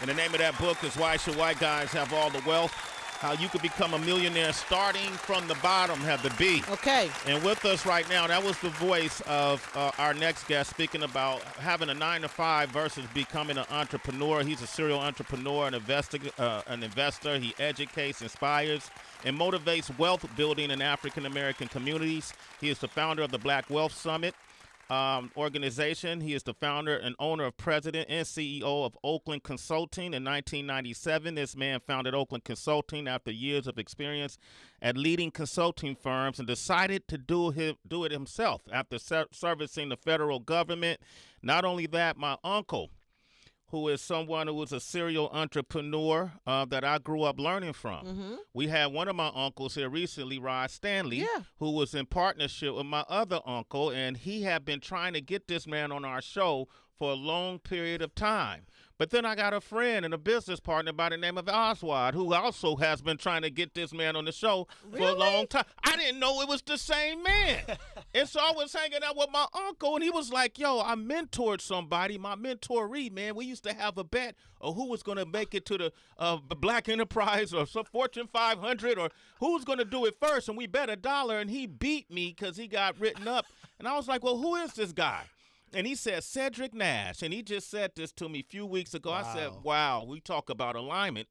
And the name of that book is Why Should White Guys Have All the Wealth? How you could become a millionaire starting from the bottom, have the B. Okay. And with us right now, that was the voice of our next guest speaking about having a 9-to-5 versus becoming an entrepreneur. He's a serial entrepreneur, an investor. He educates, inspires, and motivates wealth building in African-American communities. He is the founder of the Black Wealth Summit organization. He is the founder and owner of president and CEO of Oakland Consulting. In 1997, this man founded Oakland Consulting after years of experience at leading consulting firms and decided to do it himself after servicing the federal government. Not only that, my uncle, who is someone who was a serial entrepreneur that I grew up learning from. Mm-hmm. We had one of my uncles here recently, Rod Stanley, who was in partnership with my other uncle, and he had been trying to get this man on our show for a long period of time. But then I got a friend and a business partner by the name of Oswald, who also has been trying to get this man on the show for a long time. I didn't know it was the same man. And so I was hanging out with my uncle, and he was like, yo, I mentored somebody, my mentoree, man. We used to have a bet of who was going to make it to the Black Enterprise or some Fortune 500 or who's going to do it first, and we bet $1, and he beat me because he got written up. And I was like, well, who is this guy? And he said, Cedric Nash. And he just said this to me a few weeks ago. Wow. I said, wow, we talk about alignment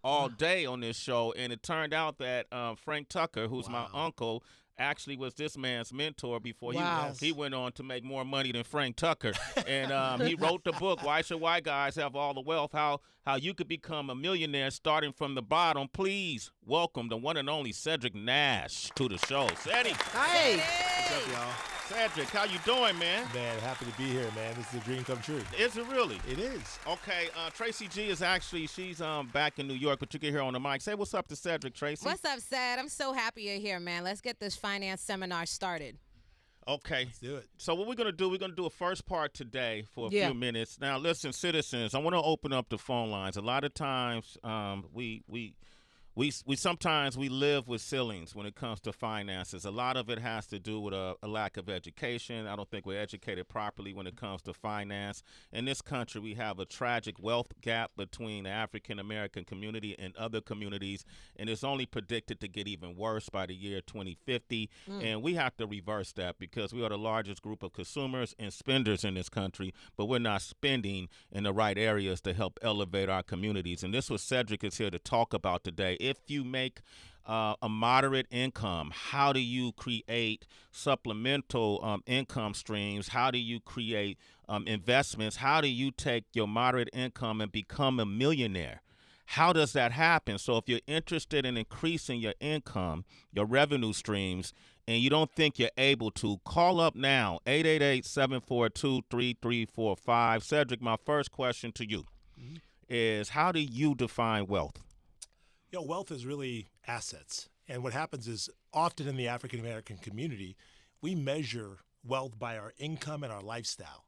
all day on this show. And it turned out that Frank Tucker, who's my uncle, actually was this man's mentor before he went on to make more money than Frank Tucker. And he wrote the book, Why Should White Guys Have All the Wealth? How you could become a millionaire starting from the bottom. Please welcome the one and only Cedric Nash to the show. Cedric. Hey. What's up, y'all? Cedric, how you doing, man? Man, happy to be here, man. This is a dream come true. Is it really? It is. Okay, Tracy G is actually, she's back in New York, but you can hear her on the mic. Say what's up to Cedric, Tracy. What's up, Ced? I'm so happy you're here, man. Let's get this finance seminar started. Okay. Let's do it. So what we're going to do a first part today for a few minutes. Now, listen, citizens, I want to open up the phone lines. A lot of times we sometimes we live with ceilings when it comes to finances. A lot of it has to do with a lack of education. I don't think we're educated properly when it comes to finance. In this country, we have a tragic wealth gap between the African-American community and other communities, and it's only predicted to get even worse by the year 2050. And we have to reverse that because we are the largest group of consumers and spenders in this country, but we're not spending in the right areas to help elevate our communities. And this is what Cedric is here to talk about today. If you make a moderate income, how do you create supplemental income streams? How do you create investments? How do you take your moderate income and become a millionaire? How does that happen? So if you're interested in increasing your income, your revenue streams, and you don't think you're able to, call up now, 888-742-3345. Cedric, my first question to you is, how do you define wealth? Wealth is really assets. And what happens is often in the African-American community, we measure wealth by our income and our lifestyle,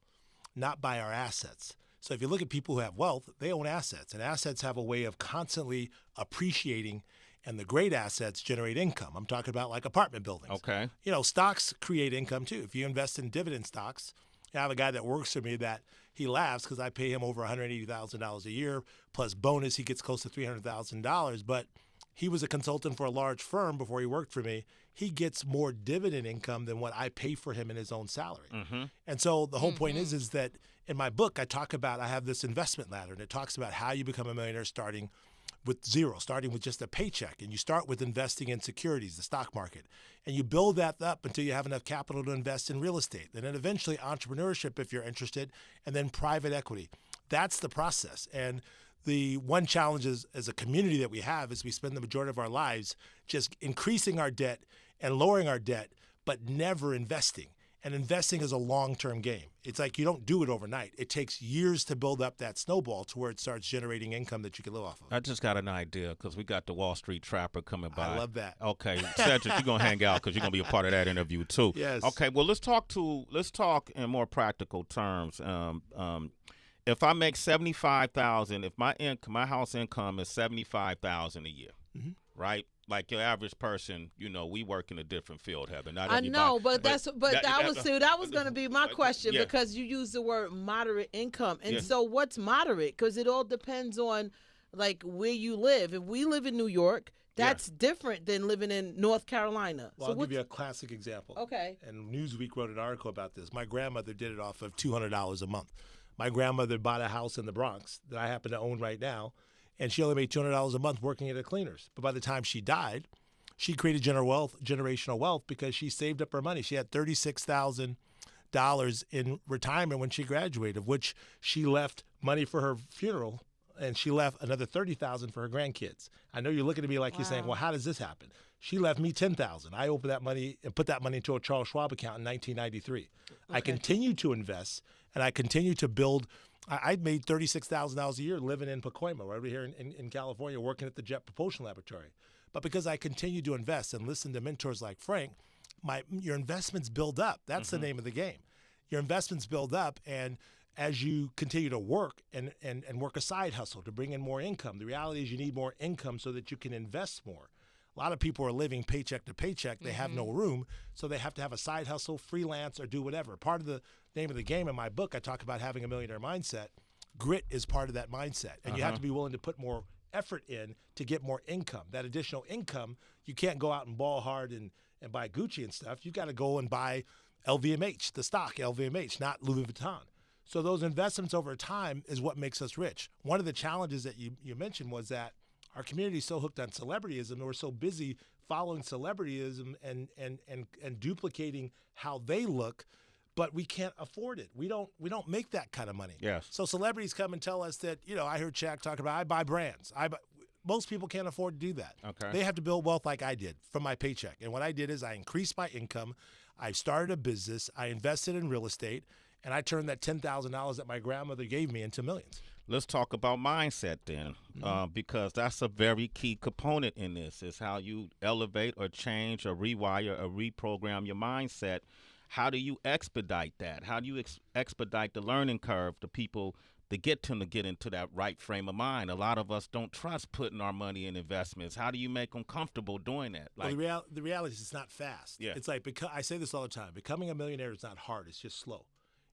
not by our assets. So if you look at people who have wealth, they own assets, and assets have a way of constantly appreciating, and the great assets generate income. I'm talking about like apartment buildings. Okay. Stocks create income too. If you invest in dividend stocks, I have a guy that works for me that he laughs because I pay him over $180,000 a year plus bonus. He gets close to $300,000, but he was a consultant for a large firm before he worked for me. He gets more dividend income than what I pay for him in his own salary. And so the whole point is that in my book, I have this investment ladder, and it talks about how you become a millionaire starting with zero, starting with just a paycheck. And you start with investing in securities, the stock market, and you build that up until you have enough capital to invest in real estate. And then eventually entrepreneurship, if you're interested, and then private equity. That's the process. And the one challenge is, as a community that we have, is we spend the majority of our lives just increasing our debt and lowering our debt, but never investing. And investing is a long-term game. It's like you don't do it overnight. It takes years to build up that snowball to where it starts generating income that you can live off of. I just got an idea because we got the Wall Street Trapper coming by. I love that. Okay, Cedric, you're going to hang out because you're going to be a part of that interview too. Yes. Okay, well, let's talk in more practical terms. If I make $75,000, if my house income is $75,000 a year, right? like your average person, we work in a different field, Heather. Not I everybody. know, but that was going to be my question, yeah. because you used the word moderate income. And Yeah. so what's moderate? Because it all depends on like where you live. If we live in New York, that's different than living in North Carolina. Well, I'll give you a classic example. Okay. And Newsweek wrote an article about this. My grandmother did it off of $200 a month. My grandmother bought a house in the Bronx that I happen to own right now, and she only made $200 a month working at a cleaners. But by the time she died, she created generational wealth because she saved up her money. She had $36,000 in retirement when she graduated, of which she left money for her funeral, and she left another $30,000 for her grandkids. I know you're looking at me like you're saying, well, how does this happen? She left me $10,000. I opened that money and put that money into a Charles Schwab account in 1993. Okay. I continued to invest, and I continued to build. I made $36,000 a year living in Pacoima, right over here in California, working at the Jet Propulsion Laboratory. But because I continued to invest and listen to mentors like Frank, your investments build up. That's the name of the game. Your investments build up, and as you continue to work and work a side hustle to bring in more income, the reality is you need more income so that you can invest more. A lot of people are living paycheck to paycheck. They have no room, so they have to have a side hustle, freelance, or do whatever. Part of the name of the game in my book, I talk about having a millionaire mindset. Grit is part of that mindset, and you have to be willing to put more effort in to get more income. That additional income, you can't go out and ball hard and buy Gucci and stuff. You got to go and buy LVMH, the stock LVMH, not Louis Vuitton. So those investments over time is what makes us rich. One of the challenges that you mentioned was that our community is so hooked on celebrityism, and we're so busy following celebrityism and duplicating how they look, but we can't afford it. We don't make that kind of money. Yes. So celebrities come and tell us that, I heard Shaq talk about, I buy brands. Most people can't afford to do that. Okay. They have to build wealth like I did from my paycheck. And what I did is I increased my income. I started a business. I invested in real estate. And I turned that $10,000 that my grandmother gave me into millions. Let's talk about mindset then, because that's a very key component in this, is how you elevate or change or rewire or reprogram your mindset. How do you expedite that? How do you expedite the learning curve to people to get them to get into that right frame of mind? A lot of us don't trust putting our money in investments. How do you make them comfortable doing that? Well, the reality is it's not fast. Yeah. It's like, I say this all the time, becoming a millionaire is not hard, it's just slow.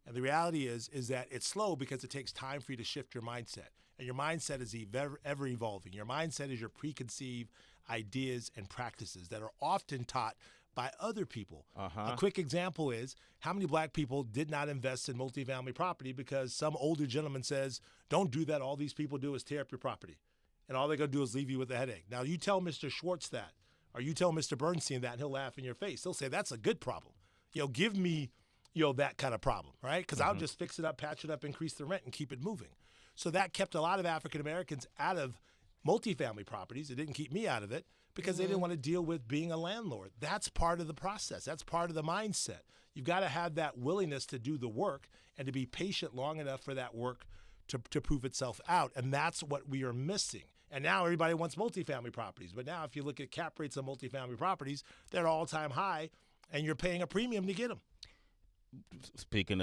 And the reality is that it's slow because it takes time for you to shift your mindset. And your mindset is ever evolving. Your mindset is your preconceived ideas and practices that are often taught by other people. A quick example is how many black people did not invest in multifamily property because some older gentleman says, don't do that. All these people do is tear up your property. And all they're going to do is leave you with a headache. Now, you tell Mr. Schwartz that, or you tell Mr. Bernstein that, and he'll laugh in your face. He'll say, that's a good problem. Give me that kind of problem, right? Because I'll just fix it up, patch it up, increase the rent, and keep it moving. So that kept a lot of African Americans out of multifamily properties. It didn't keep me out of it because they didn't want to deal with being a landlord. That's part of the process. That's part of the mindset. You've got to have that willingness to do the work and to be patient long enough for that work to prove itself out. And that's what we are missing. And now everybody wants multifamily properties. But now if you look at cap rates on multifamily properties, they're all-time high, and you're paying a premium to get them. Speaking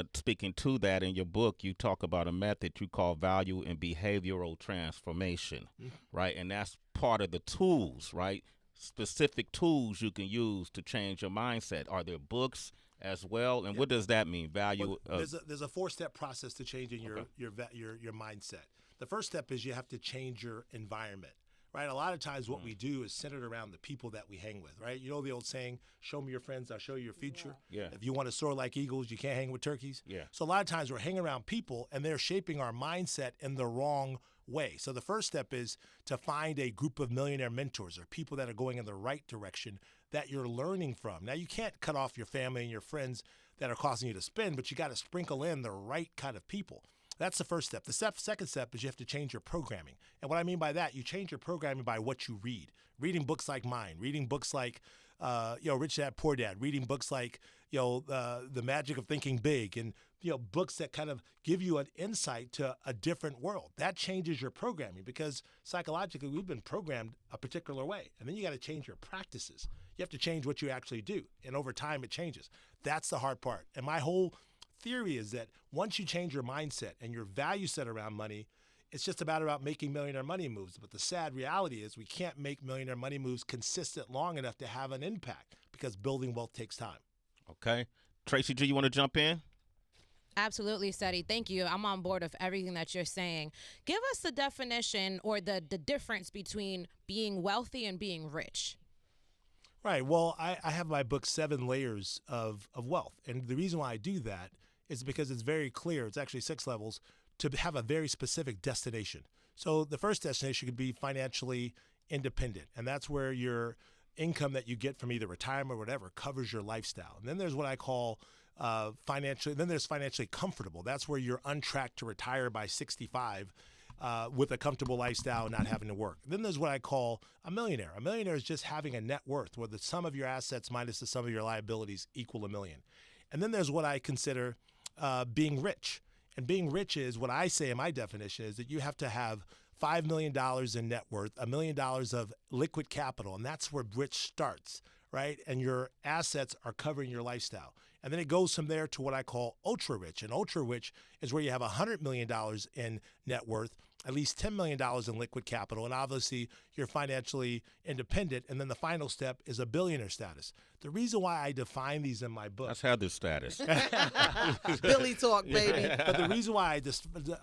to that, in your book, you talk about a method you call value and behavioral transformation, right? And that's part of the tools, right? Specific tools you can use to change your mindset. Are there books as well? And what does that mean? Value. There's a 4-step process to changing your mindset. The first step is you have to change your environment. Right, a lot of times what we do is centered around the people that we hang with, right? You know the old saying, show me your friends, I'll show you your future. Yeah. If you want to soar like eagles, you can't hang with turkeys. Yeah. So a lot of times we're hanging around people and they're shaping our mindset in the wrong way. So the first step is to find a group of millionaire mentors or people that are going in the right direction that you're learning from. Now, you can't cut off your family and your friends that are causing you to spend, but you got to sprinkle in the right kind of people. That's the first step. The second step is you have to change your programming. And what I mean by that, you change your programming by what you read. Reading books like mine, reading books like, Rich Dad, Poor Dad, reading books like, The Magic of Thinking Big, and, books that kind of give you an insight to a different world. That changes your programming because psychologically we've been programmed a particular way. And then you got to change your practices. You have to change what you actually do. And over time it changes. That's the hard part. And my whole theory is that once you change your mindset and your value set around money, it's just about making millionaire money moves. But the sad reality is we can't make millionaire money moves consistent long enough to have an impact because building wealth takes time. Okay. Tracy G, you want to jump in? Absolutely, Cedric. Thank you. I'm on board of everything that you're saying. Give us the definition or the difference between being wealthy and being rich. Right. Well, I have my book, 7 Layers of Wealth. And the reason why I do that is because it's very clear. It's actually 6 levels to have a very specific destination. So the first destination could be financially independent. And that's where your income that you get from either retirement or whatever covers your lifestyle. And then there's what I call there's financially comfortable. That's where you're on track to retire by 65 with a comfortable lifestyle and not having to work. Then there's what I call a millionaire. A millionaire is just having a net worth where the sum of your assets minus the sum of your liabilities equal $1 million. And then there's what I consider being rich. And being rich is what I say in my definition is that you have to have $5 million in net worth, $1 million of liquid capital, and that's where rich starts, right? And your assets are covering your lifestyle. And then it goes from there to what I call ultra rich. And ultra rich is where you have $100 million in net worth, at least $10 million in liquid capital, and obviously you're financially independent. And then the final step is a billionaire status. The reason why I define these in my book. Let's have this status. Billy talk, baby. But the reason why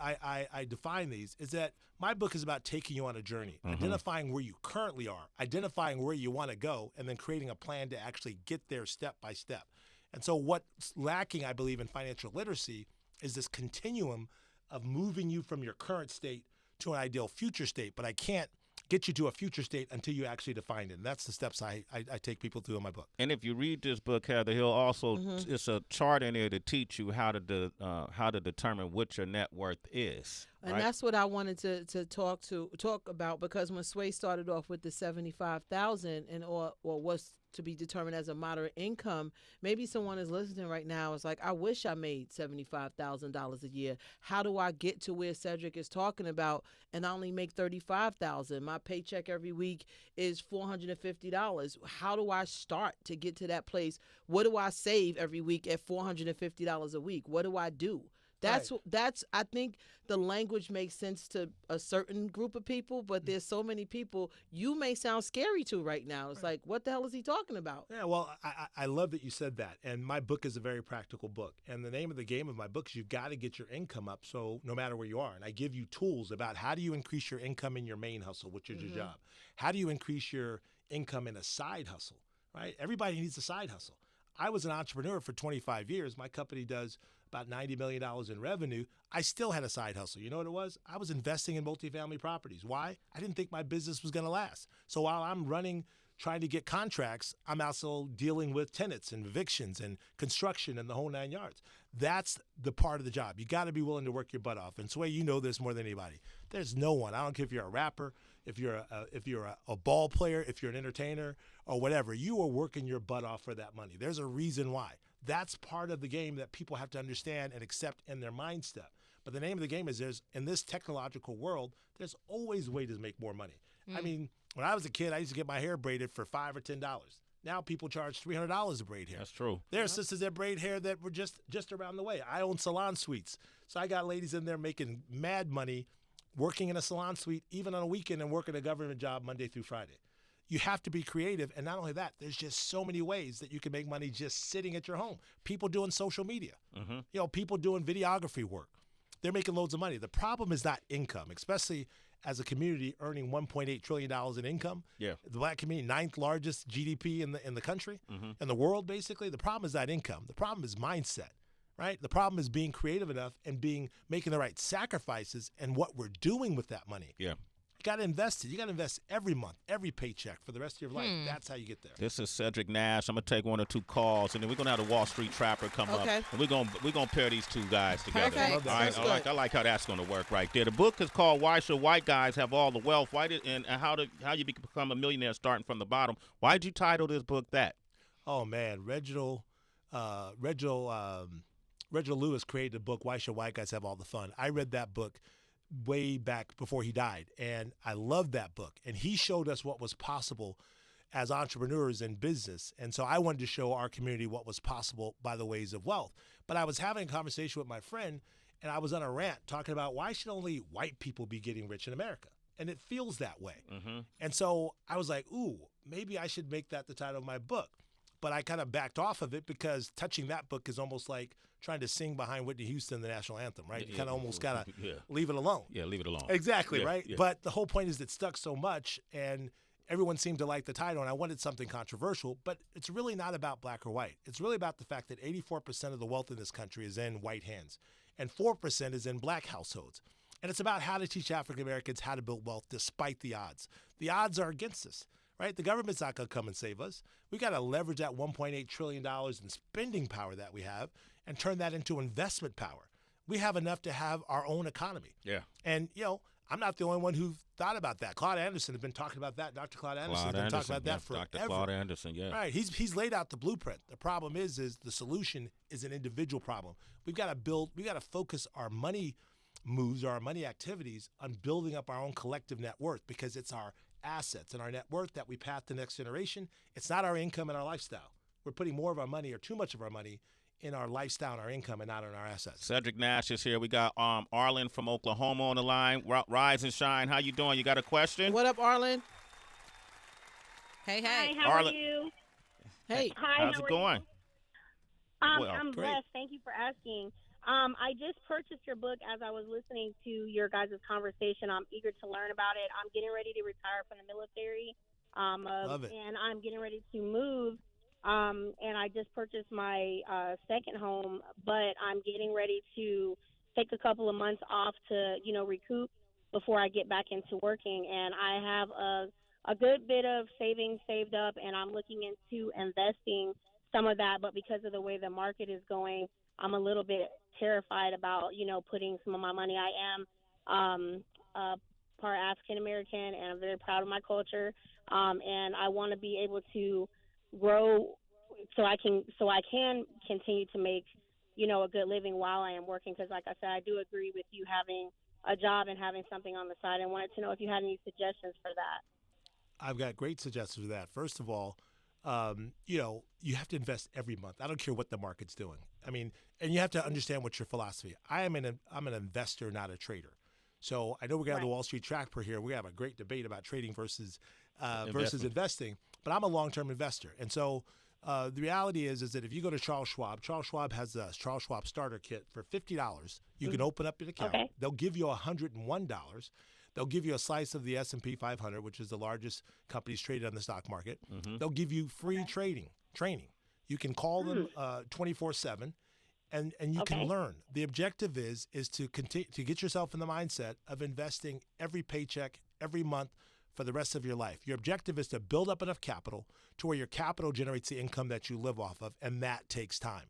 I define these is that my book is about taking you on a journey, identifying where you currently are, identifying where you want to go, and then creating a plan to actually get there step by step. And so what's lacking, I believe, in financial literacy is this continuum of moving you from your current state to an ideal future state. But I can't get you to a future state until you actually define it. And that's the steps I take people through in my book. And if you read this book, Heather, he'll also it's a chart in there to teach you how to determine what your net worth is. And right? that's what I wanted to talk about, because when Sway started off with the 75,000 and or was to be determined as a moderate income, maybe someone is listening right now is like, I wish I made $75,000 a year. How do I get to where Cedric is talking about and I only make $35,000? My paycheck every week is $450. How do I start to get to that place? What do I save every week at $450 a week? What do I do? That's I think the language makes sense to a certain group of people, but there's so many people you may sound scary to right now. It's like, what the hell is he talking about? Yeah, well, I love that you said that. And my book is a very practical book. And the name of the game of my book is you've got to get your income up, so no matter where you are. And I give you tools about how do you increase your income in your main hustle, which is your job. How do you increase your income in a side hustle, right? Everybody needs a side hustle. I was an entrepreneur for 25 years. My company does about $90 million in revenue. I still had a side hustle. You know what it was? I was investing in multifamily properties. Why? I didn't think my business was going to last. So while I'm running, trying to get contracts, I'm also dealing with tenants and evictions and construction and the whole 9 yards. That's the part of the job. You got to be willing to work your butt off. And Sway, you know this more than anybody. There's no one. I don't care if you're a rapper, if you're a ball player, if you're an entertainer or whatever, you are working your butt off for that money. There's a reason why. That's part of the game that people have to understand and accept in their mindset. But the name of the game is in this technological world, there's always a way to make more money. I mean, when I was a kid, I used to get my hair braided for $5 or $10. Now people charge $300 to braid hair. That's true. There are sisters that braid hair that were just around the way. I own salon suites. So I got ladies in there making mad money, working in a salon suite, even on a weekend, and working a government job Monday through Friday. You have to be creative. And not only that, there's just so many ways that you can make money just sitting at your home. People doing social media, people doing videography work. They're making loads of money. The problem is not income, especially as a community earning $1.8 trillion in income. Yeah. The black community, 9th largest GDP in the country, in the world, basically. The problem is not income. The problem is mindset, right? The problem is being creative enough and making the right sacrifices and what we're doing with that money. Yeah. You got to invest it. You got to invest every month, every paycheck for the rest of your life. That's how you get there. This is Cedric Nash. I'm going to take 1 or 2 calls, and then we're going to have the Wall Street Trapper come up. And we're going to pair these two guys together. Okay. All right? I like how that's going to work right there. The book is called Why Should White Guys Have All the Wealth? And how you become a millionaire starting from the bottom. Why did you title this book that? Oh, man. Reginald Lewis created a book, Why Should White Guys Have All the Fun? I read that book way back before he died, and I loved that book. And he showed us what was possible as entrepreneurs in business. And so I wanted to show our community what was possible by the ways of wealth. But I was having a conversation with my friend, And I was on a rant talking about why should only white people be getting rich in America? And it feels that way. Mm-hmm. And so I was like, ooh, maybe I should make that the title of my book. But I kind of backed off of it because touching that book is almost like trying to sing behind Whitney Houston, the national anthem, right? You kind of almost got to leave it alone. Yeah, leave it alone. Exactly, right? Yeah. But the whole point is it stuck so much, and everyone seemed to like the title, and I wanted something controversial. But it's really not about black or white. It's really about the fact that 84% of the wealth in this country is in white hands, and 4% is in black households. And it's about how to teach African Americans how to build wealth despite the odds. The odds are against us. Right? The government's not going to come and save us. We got to leverage that $1.8 trillion in spending power that we have and turn that into investment power. We have enough to have our own economy. Yeah. And, I'm not the only one who thought about that. Claude Anderson has been talking about that. Dr. Claude Anderson has been talking about that forever. Dr. Claude Anderson, yeah. All right. He's laid out the blueprint. The problem is the solution is an individual problem. We've got to focus our money moves or our money activities on building up our own collective net worth, because it's our assets and our net worth that we pass to the next generation. It's not our income and our lifestyle. We're putting more of our money or too much of our money in our lifestyle and our income and not in our assets. Cedric Nash is here. We got Arlen from Oklahoma on the line. Rise and shine. How you doing? You got a question? What up, Arlen? Hey. Hi, how Arlen. are you? Hey. Hi, How's it going? I'm great. blessed. Thank you for asking. I just purchased your book as I was listening to your guys' conversation. I'm eager to learn about it. I'm getting ready to retire from the military. Love it. And I'm getting ready to move. And I just purchased my second home, but I'm getting ready to take a couple of months off to, recoup before I get back into working. And I have a good bit of savings saved up, and I'm looking into investing some of that. But because of the way the market is going, I'm a little bit terrified about, putting some of my money. I am part African American, and I'm very proud of my culture. And I want to be able to grow so I can continue to make, a good living while I am working. Because like I said, I do agree with you having a job and having something on the side. And wanted to know if you had any suggestions for that. I've got great suggestions for that. First of all, you have to invest every month. I don't care what the market's doing. I mean, and you have to understand what's your philosophy. I'm an investor, not a trader. So I know we're going to have the Wall Street Trapper here. We have a great debate about trading versus investing, but I'm a long-term investor. And so the reality is that if you go to Charles Schwab has a Charles Schwab starter kit for $50. You can open up an account. Okay. They'll give you $101. They'll give you a slice of the S&P 500, which is the largest companies traded on the stock market. Mm-hmm. They'll give you free training. You can call them 24/7, and you can learn. The objective is to continue to get yourself in the mindset of investing every paycheck, every month for the rest of your life. Your objective is to build up enough capital to where your capital generates the income that you live off of, and that takes time.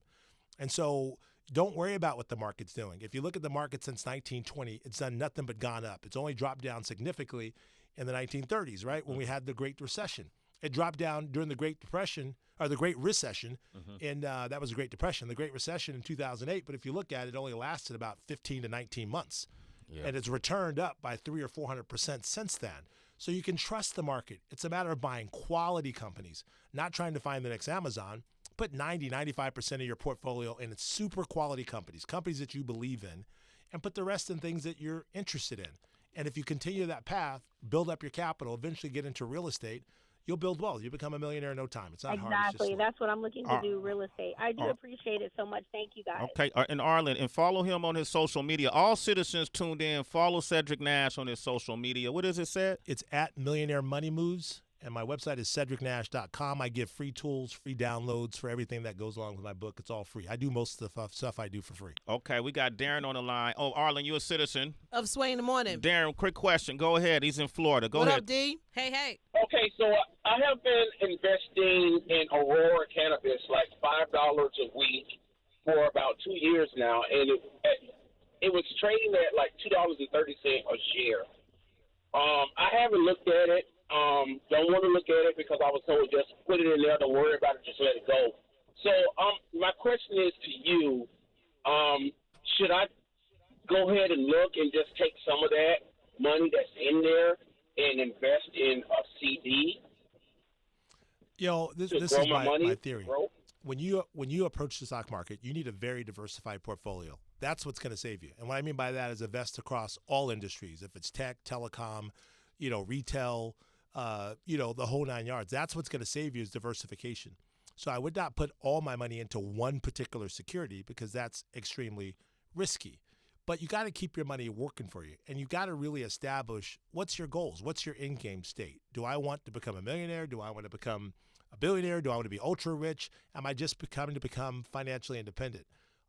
And so don't worry about what the market's doing. If you look at the market since 1920, it's done nothing but gone up. It's only dropped down significantly in the 1930s, right, when we had the Great Recession. It dropped down during the Great Depression, or the Great Recession, and that was the Great Depression. The Great Recession in 2008, but if you look at it, it only lasted about 15 to 19 months. Yeah. And it's returned up by 300 or 400% since then. So you can trust the market. It's a matter of buying quality companies, not trying to find the next Amazon. Put 95% of your portfolio in super quality companies that you believe in, and put the rest in things that you're interested in. And if you continue that path, build up your capital, eventually get into real estate, you'll build wealth. You become a millionaire in no time. It's not hard. Exactly. That's what I'm looking to do, real estate. I do appreciate it so much. Thank you, guys. Okay. And Arlen, and follow him on his social media. All citizens tuned in, follow Cedric Nash on his social media. What is it, Ced? It's at Millionaire Money Moves. And my website is cedricnash.com. I give free tools, free downloads for everything that goes along with my book. It's all free. I do most of the stuff I do for free. Okay, we got Darren on the line. Oh, Arlen, you a citizen of Sway in the Morning. Darren, quick question. Go ahead. He's in Florida. Go ahead. What up, D? Hey. Okay, so I have been investing in Aurora cannabis, like $5 a week, for about 2 years now, and it was trading at like $2.30 a share. I haven't looked at it. Don't want to look at it because I was told just put it in there, don't worry about it, just let it go. So my question is to you, should I go ahead and look and just take some of that money that's in there and invest in a CD? This is my theory. When you approach the stock market, you need a very diversified portfolio. That's what's going to save you. And what I mean by that is invest across all industries. If it's tech, telecom, retail, the whole 9 yards. That's what's going to save you is diversification. So I would not put all my money into one particular security because that's extremely risky. But you got to keep your money working for you. And you got to really establish what's your goals? What's your in-game state? Do I want to become a millionaire? Do I want to become a billionaire? Do I want to be ultra rich? Am I just become financially independent?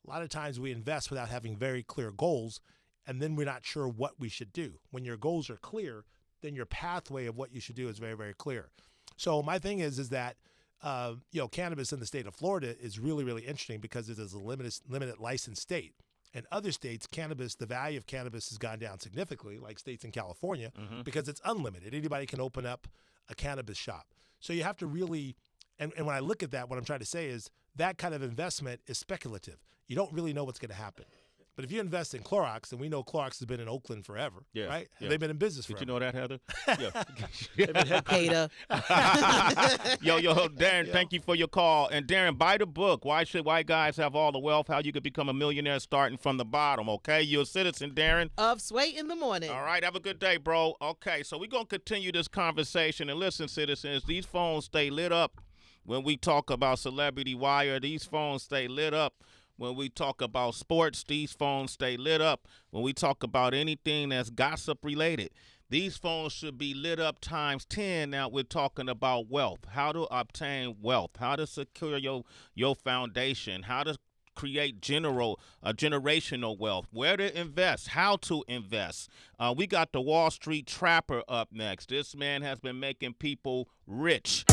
A lot of times we invest without having very clear goals, and then we're not sure what we should do. When your goals are clear, then your pathway of what you should do is very, very clear. So my thing is that cannabis in the state of Florida is really, really interesting because it is a limited license state. In other states, the value of cannabis has gone down significantly, like states in California, because it's unlimited. Anybody can open up a cannabis shop. So you have to really, and when I look at that, what I'm trying to say is that kind of investment is speculative. You don't really know what's going to happen. But if you invest in Clorox, and we know Clorox has been in Oakland forever, right? Yeah. They've been in business forever. Did you know that, Heather? Hater. Yo, Darren, thank you for your call. And Darren, buy the book. Why should white guys have all the wealth? How you could become a millionaire starting from the bottom, okay? You're a citizen, Darren. Of Sway in the Morning. All right, have a good day, bro. Okay, so we're going to continue this conversation. And listen, citizens, these phones stay lit up when we talk about Celebrity Wire. These phones stay lit up. When we talk about sports, these phones stay lit up. When we talk about anything that's gossip related, these phones should be lit up times 10. Now we're talking about wealth, how to obtain wealth, how to secure your foundation, how to create generational wealth, where to invest, how to invest. We got the Wall Street Trapper up next. This man has been making people rich.